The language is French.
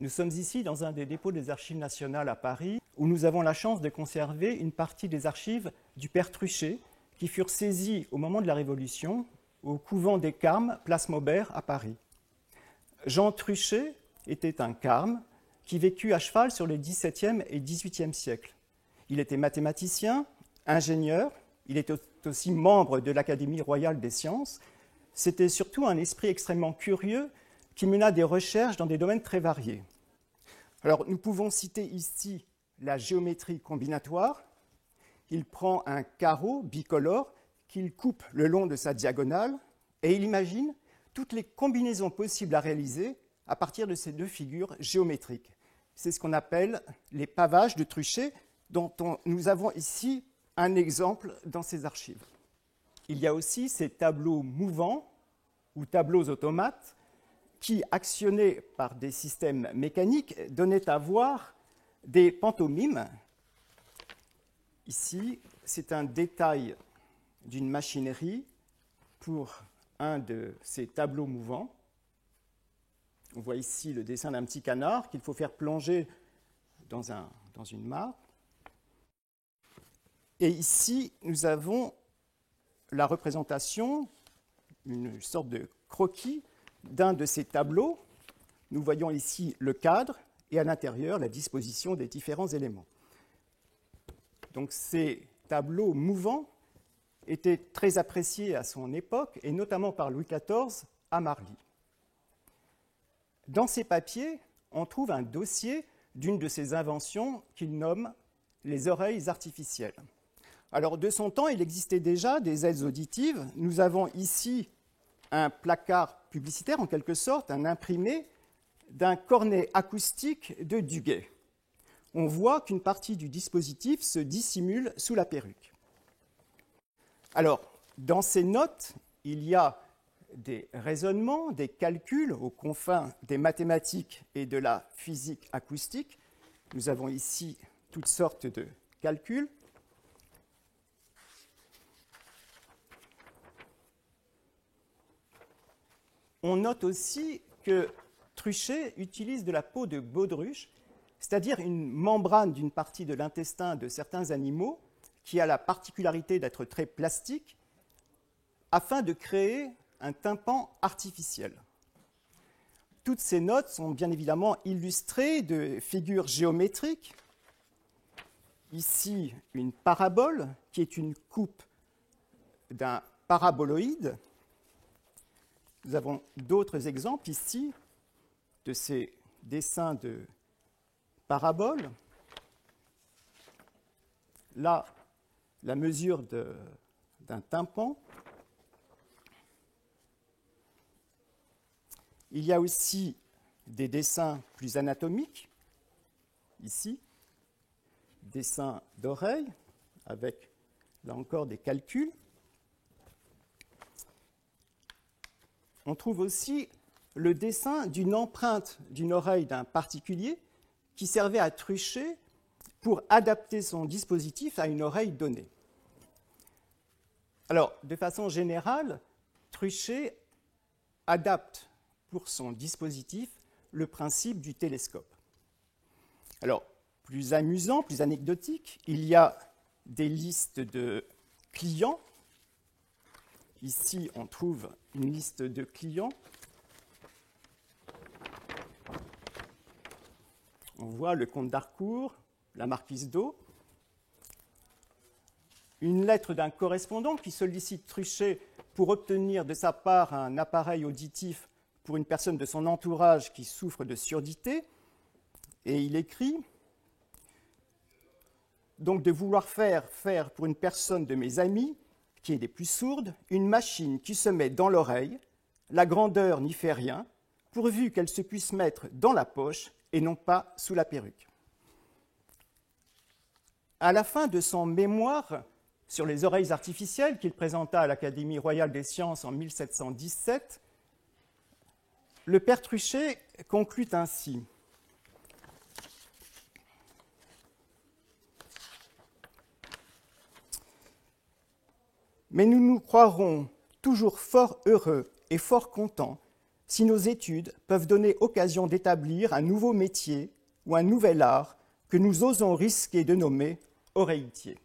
Nous sommes ici dans un des dépôts des Archives nationales à Paris, où nous avons la chance de conserver une partie des archives du père Truchet, qui furent saisies au moment de la Révolution au couvent des Carmes, place Maubert, à Paris. Jean Truchet était un carme qui vécut à cheval sur les XVIIe et XVIIIe siècles. Il était mathématicien, ingénieur, il était aussi membre de l'Académie royale des sciences. C'était surtout un esprit extrêmement curieux qui mena des recherches dans des domaines très variés. Alors, nous pouvons citer ici la géométrie combinatoire. Il prend un carreau bicolore qu'il coupe le long de sa diagonale et il imagine toutes les combinaisons possibles à réaliser à partir de ces deux figures géométriques. C'est ce qu'on appelle les pavages de Truchet, dont nous avons ici un exemple dans ces archives. Il y a aussi ces tableaux mouvants ou tableaux automates qui, actionnés par des systèmes mécaniques, donnaient à voir des pantomimes. Ici, c'est un détail d'une machinerie pour un de ces tableaux mouvants. On voit ici le dessin d'un petit canard qu'il faut faire plonger dans une mare. Et ici, nous avons la représentation, une sorte de croquis d'un de ces tableaux. Nous voyons ici le cadre et à l'intérieur la disposition des différents éléments. Donc ces tableaux mouvants étaient très appréciés à son époque, et notamment par Louis XIV à Marly. Dans ces papiers, on trouve un dossier d'une de ses inventions qu'il nomme les oreilles artificielles. Alors, de son temps, il existait déjà des aides auditives. Nous avons ici un placard publicitaire, en quelque sorte, un imprimé d'un cornet acoustique de Duguay. On voit qu'une partie du dispositif se dissimule sous la perruque. Alors, dans ces notes, il y a des raisonnements, des calculs aux confins des mathématiques et de la physique acoustique. Nous avons ici toutes sortes de calculs. On note aussi que Truchet utilise de la peau de baudruche, c'est-à-dire une membrane d'une partie de l'intestin de certains animaux qui a la particularité d'être très plastique, afin de créer un tympan artificiel. Toutes ces notes sont bien évidemment illustrées de figures géométriques. Ici, une parabole qui est une coupe d'un paraboloïde. Nous avons d'autres exemples ici de ces dessins de paraboles. Là, la mesure d'un tympan. Il y a aussi des dessins plus anatomiques, ici, dessins d'oreilles, avec, là encore, des calculs. On trouve aussi le dessin d'une empreinte d'une oreille d'un particulier qui servait à Truchet pour adapter son dispositif à une oreille donnée. Alors, de façon générale, Truchet adapte pour son dispositif le principe du télescope. Alors, plus amusant, plus anecdotique, il y a des listes de clients. Ici, on trouve une liste de clients. On voit le comte d'Harcourt, la marquise d'O. Une lettre d'un correspondant qui sollicite Truchet pour obtenir de sa part un appareil auditif pour une personne de son entourage qui souffre de surdité. Et il écrit donc de vouloir faire pour une personne de mes amis, qui est des plus sourdes, une machine qui se met dans l'oreille, la grandeur n'y fait rien, pourvu qu'elle se puisse mettre dans la poche et non pas sous la perruque. À la fin de son mémoire sur les oreilles artificielles qu'il présenta à l'Académie royale des sciences en 1717, le père Truchet conclut ainsi. Mais nous nous croirons toujours fort heureux et fort contents si nos études peuvent donner occasion d'établir un nouveau métier ou un nouvel art que nous osons risquer de nommer oreillier.